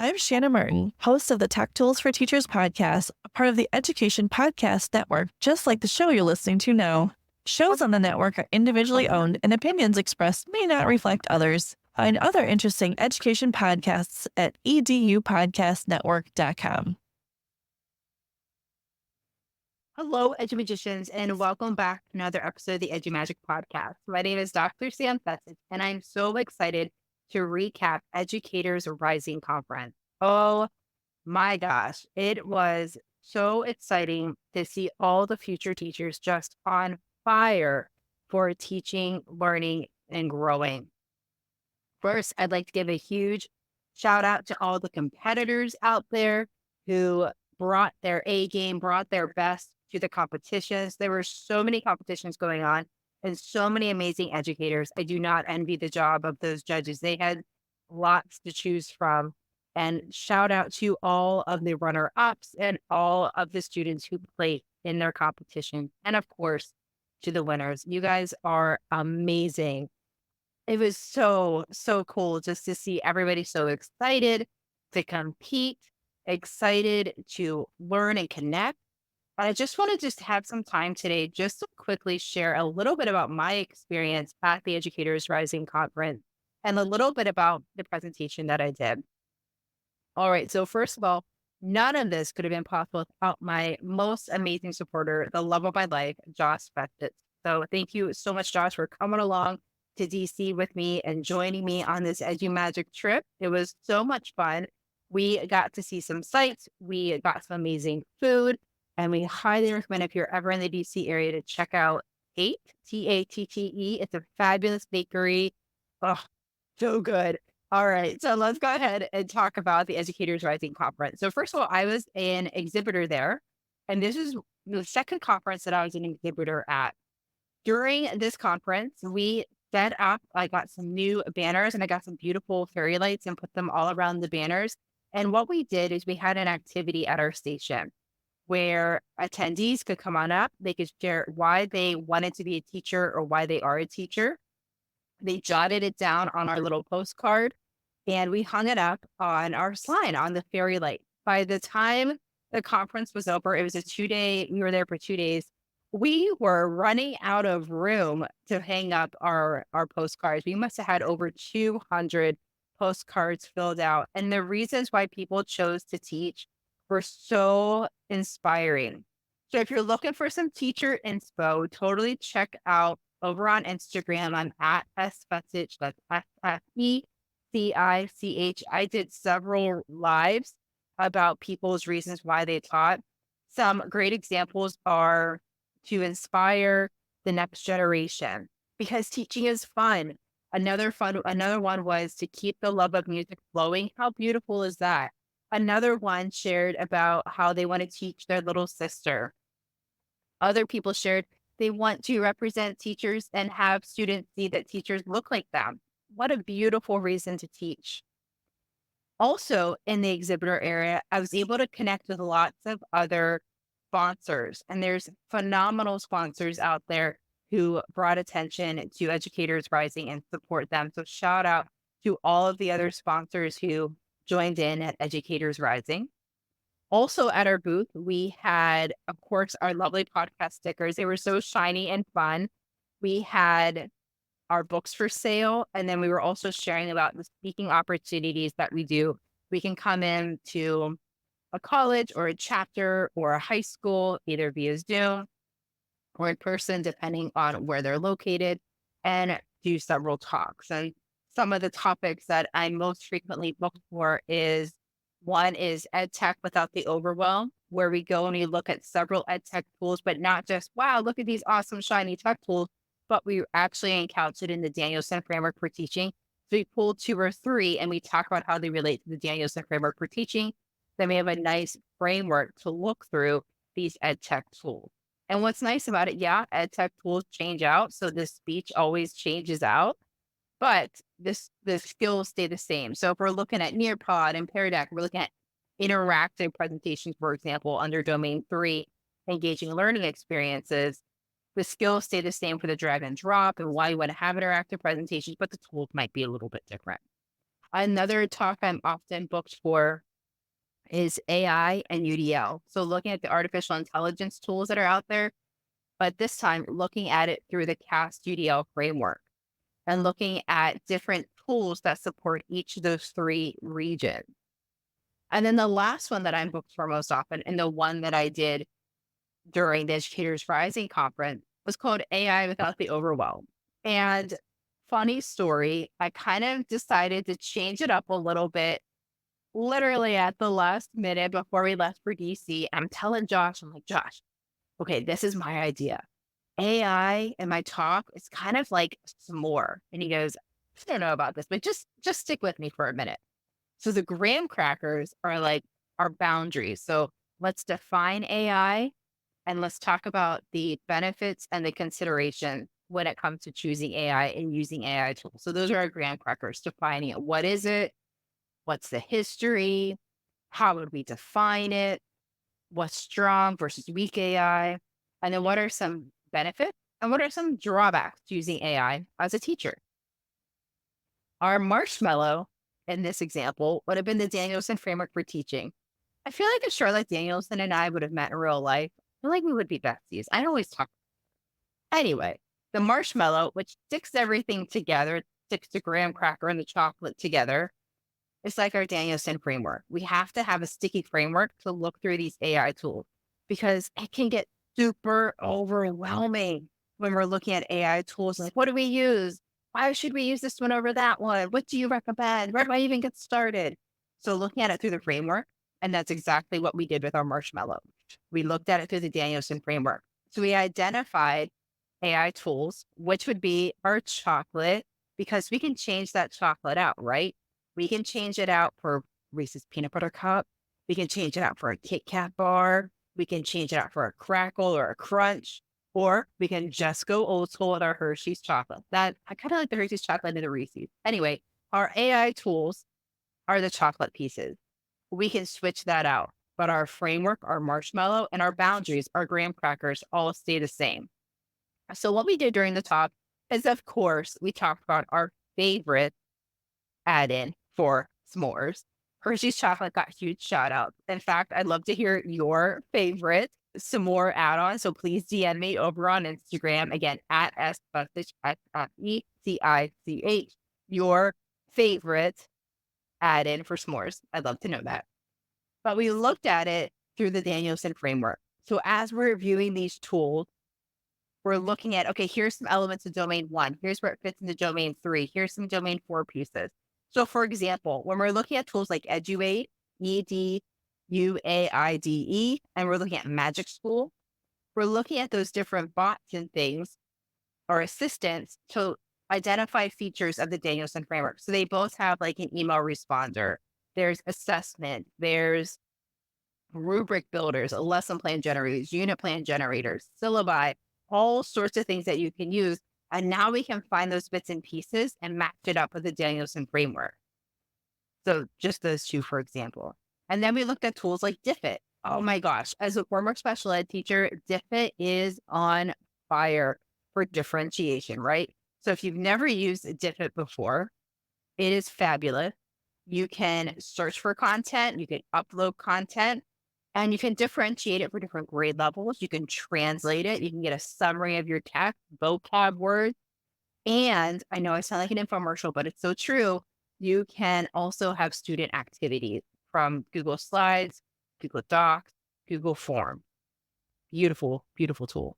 I'm Shanna Martin, host of the Tech Tools for Teachers podcast, a part of the Education Podcast Network, just like the show you're listening to now. Shows on the network are individually owned, and opinions expressed may not reflect others. Find other interesting education podcasts at edupodcastnetwork.com. Hello, EduMagicians, and welcome back to another episode of the EduMagic Podcast. My name is Dr. Sam Fecich, and I'm so excited to recap Educators Rising Conference. Oh my gosh, it was so exciting to see all the future teachers just on fire for teaching, learning, and growing. First, I'd like to give a huge shout out to all the competitors out there who brought their A game, brought their best to the competitions. There were so many competitions going on and so many amazing educators. I do not envy the job of those judges. They had lots to choose from. And shout out to all of the runner-ups and all of the students who played in their competition. And of course, to the winners. You guys are amazing. It was so cool just to see everybody so excited to compete, excited to learn and connect. And I just want to just have some time today just to quickly share a little bit about my experience at the Educators Rising Conference and a little bit about the presentation that I did. All right. So first of all, none of this could have been possible without my most amazing supporter, the love of my life, Josh Fecich. So thank you so much, Josh, for coming along to DC with me and joining me on this EduMagic trip. It was so much fun. We got to see some sights. We got some amazing food. And we highly recommend if you're ever in the DC area to check out Tate, Tatte. It's a fabulous bakery. Oh, so good. All right. So let's go ahead and talk about the Educators Rising Conference. So first of all, I was an exhibitor there. And this is the second conference that I was an exhibitor at. During this conference, we set up, I got some new banners and I got some beautiful fairy lights and put them all around the banners. And what we did is we had an activity at our station where attendees could come on up. They could share why they wanted to be a teacher or why they are a teacher. They jotted it down on our little postcard and we hung it up on our sign on the fairy light. By the time the conference was over, it was a 2-day, we were there for 2 days. We were running out of room to hang up our postcards. We must have had over 200 postcards filled out. And the reasons why people chose to teach were so inspiring. So if you're looking for some teacher inspo, totally check out over on Instagram. I'm at sfecich. That's SFECICH. I did several lives about people's reasons why they taught. Some great examples are to inspire the next generation because teaching is fun. Another one was to keep the love of music flowing. How beautiful is that? Another one shared about how they want to teach their little sister. Other people shared they want to represent teachers and have students see that teachers look like them. What a beautiful reason to teach. Also, in the exhibitor area, I was able to connect with lots of other sponsors, and there's phenomenal sponsors out there who brought attention to Educators Rising and support them. So shout out to all of the other sponsors who joined in at Educators Rising. Also at our booth, we had, of course, our lovely podcast stickers. They were so shiny and fun. We had our books for sale, and then we were also sharing about the speaking opportunities that we do. We can come in to a college or a chapter or a high school, either via Zoom or in person, depending on where they're located, and do several talks. And some of the topics that I most frequently book for is one is EdTech Without the Overwhelm, where we go and we look at several EdTech tools, but not just, wow, look at these awesome shiny tech tools, but we actually encountered in the Danielson Framework for teaching. So we pull 2 or 3 and we talk about how they relate to the Danielson Framework for teaching. Then we have a nice framework to look through these EdTech tools. And what's nice about it, EdTech tools change out. So the speech always changes out, but the skills stay the same. So if we're looking at Nearpod and Pear Deck, we're looking at interactive presentations, for example, under domain 3, engaging learning experiences. The skills stay the same for the drag and drop and why you want to have interactive presentations, but the tools might be a little bit different. Another talk I'm often booked for is AI and UDL. So looking at the artificial intelligence tools that are out there, but this time looking at it through the CAST UDL framework and looking at different tools that support each of those three regions. And then the last one that I'm booked for most often, and the one that I did during the Educators Rising conference, was called AI Without the Overwhelm. And funny story, I kind of decided to change it up a little bit, literally at the last minute before we left for DC. I'm telling Josh, I'm like, Josh, okay, this is my idea. AI in my talk is kind of like s'more. And he goes, I don't know about this, but just stick with me for a minute. So the graham crackers are like our boundaries. So let's define AI and let's talk about the benefits and the consideration when it comes to choosing AI and using AI tools. So those are our graham crackers, defining it. What is it? What's the history? How would we define it? What's strong versus weak AI? And then what are some benefits and what are some drawbacks to using AI as a teacher? Our marshmallow in this example would have been the Danielson Framework for teaching. I feel like if Charlotte Danielson and I would have met in real life, I feel like we would be besties. I always talk. Anyway, the marshmallow, which sticks everything together, sticks the graham cracker and the chocolate together, it's like our Danielson framework. We have to have a sticky framework to look through these AI tools because it can get super overwhelming when we're looking at AI tools. Like, what do we use? Why should we use this one over that one? What do you recommend? Where do I even get started? So looking at it through the framework, and that's exactly what we did with our marshmallow. We looked at it through the Danielson framework. So we identified AI tools, which would be our chocolate, because we can change that chocolate out, right? We can change it out for Reese's peanut butter cup. We can change it out for a Kit Kat bar. We can change it out for a crackle or a crunch, or we can just go old school with our Hershey's chocolate. That I kind of like the Hershey's chocolate and the Reese's. Anyway, our AI tools are the chocolate pieces. We can switch that out, but our framework, our marshmallow, and our boundaries, our graham crackers all stay the same. So what we did during the talk is, of course, we talked about our favorite add-in for s'mores. Hershey's chocolate got huge shout outs. In fact, I'd love to hear your favorite s'more add-on. So please DM me over on Instagram, again, at Fecich, Fecich, your favorite add-in for s'mores. I'd love to know that. But we looked at it through the Danielson framework. So as we're reviewing these tools, we're looking at, okay, here's some elements of domain 1. Here's where it fits into domain 3. Here's some domain 4 pieces. So for example, when we're looking at tools like EduAide, EduAide, and we're looking at Magic School, we're looking at those different bots and things or assistants to identify features of the Danielson framework. So they both have like an email responder. There's assessment. There's rubric builders, lesson plan generators, unit plan generators, syllabi, all sorts of things that you can use. And now we can find those bits and pieces and match it up with the Danielson framework. So just those two, for example. And then we looked at tools like DiffIt. Oh my gosh, as a former special ed teacher, DiffIt is on fire for differentiation, right? So if you've never used DiffIt before, it is fabulous. You can search for content, you can upload content, and you can differentiate it for different grade levels. You can translate it. You can get a summary of your text, vocab words. And I know I sound like an infomercial, but it's so true. You can also have student activities from Google Slides, Google Docs, Google Form. Beautiful, beautiful tool.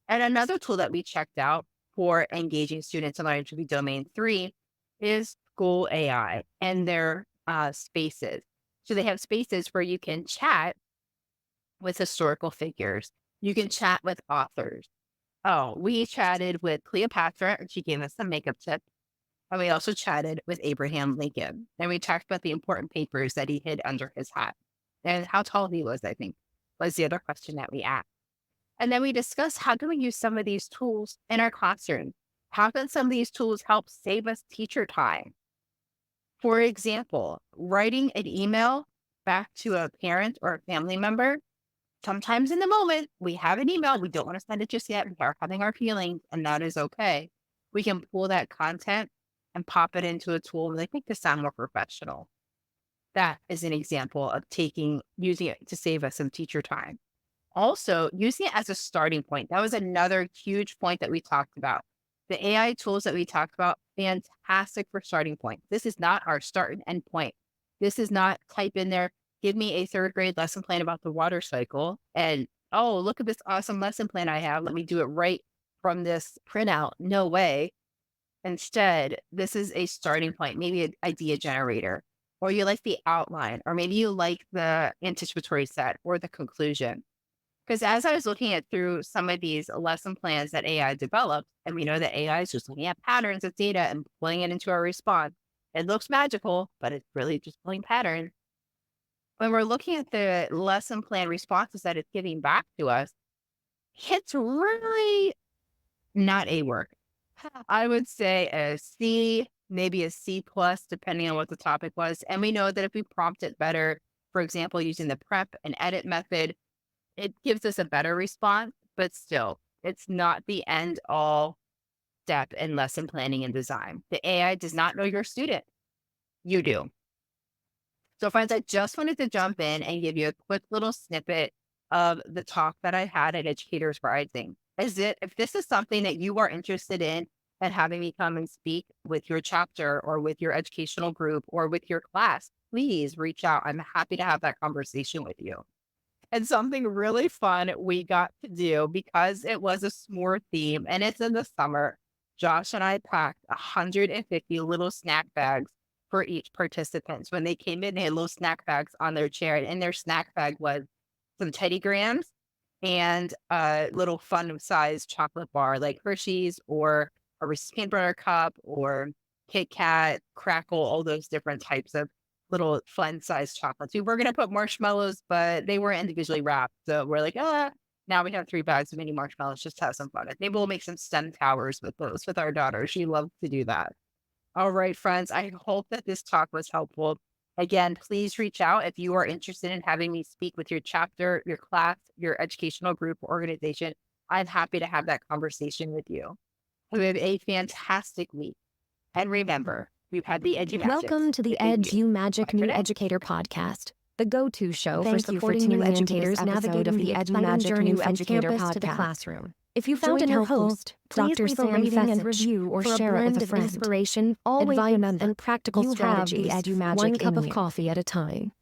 And another tool that we checked out for engaging students in learning to be domain 3 is School AI and their spaces. So they have spaces where you can chat with historical figures. You can chat with authors. Oh, we chatted with Cleopatra, and she gave us some makeup tips. And we also chatted with Abraham Lincoln. And we talked about the important papers that he hid under his hat and how tall he was, I think, was the other question that we asked. And then we discussed, how can we use some of these tools in our classroom? How can some of these tools help save us teacher time? For example, writing an email back to a parent or a family member. Sometimes in the moment, we have an email, we don't want to send it just yet, we are having our feelings, and that is okay. We can pull that content and pop it into a tool and they make this sound more professional. That is an example of using it to save us some teacher time. Also, using it as a starting point. That was another huge point that we talked about. The AI tools that we talked about, fantastic for starting point. This is not our start and end point. This is not type in there, give me a 3rd grade lesson plan about the water cycle. And, oh, look at this awesome lesson plan I have. Let me do it right from this printout. No way. Instead, this is a starting point, maybe an idea generator, or you like the outline, or maybe you like the anticipatory set or the conclusion. Because as I was looking through some of these lesson plans that AI developed, and we know that AI is just looking at patterns of data and pulling it into our response. It looks magical, but it's really just pulling patterns. When we're looking at the lesson plan responses that it's giving back to us, it's really not A work. I would say a C, maybe a C plus, depending on what the topic was. And we know that if we prompt it better, for example, using the prep and edit method, it gives us a better response, but still, it's not the end all step in lesson planning and design. The AI does not know your student. You do. So friends, I just wanted to jump in and give you a quick little snippet of the talk that I had at Educators Rising. If this is something that you are interested in and having me come and speak with your chapter or with your educational group or with your class, please reach out. I'm happy to have that conversation with you. And something really fun we got to do, because it was a s'more theme and it's in the summer, Josh and I packed 150 little snack bags for each participant. So when they came in, they had little snack bags on their chair, and in their snack bag was some Teddy Grahams and a little fun-sized chocolate bar like Hershey's or a Reese's peanut butter cup or Kit Kat, Crackle, all those different types of little fun-sized chocolates. We were going to put marshmallows, but they were individually wrapped. So we're like, now we have 3 bags of mini marshmallows. Just have some fun. Maybe we'll make some STEM towers with those with our daughter. She loves to do that. All right, friends. I hope that this talk was helpful. Again, please reach out if you are interested in having me speak with your chapter, your class, your educational group, or organization. I'm happy to have that conversation with you. Have a fantastic week. And remember, we've had the EduMagic. Welcome to the EduMagic New Educator Podcast, the go-to show for supporting new educators navigating the EduMagic New Educator Podcast to the classroom. If you found it helpful, Dr. Sam Fecich, and review or share it with a friend. Inspiration, advice, and practical strategies, one cup of coffee at a time.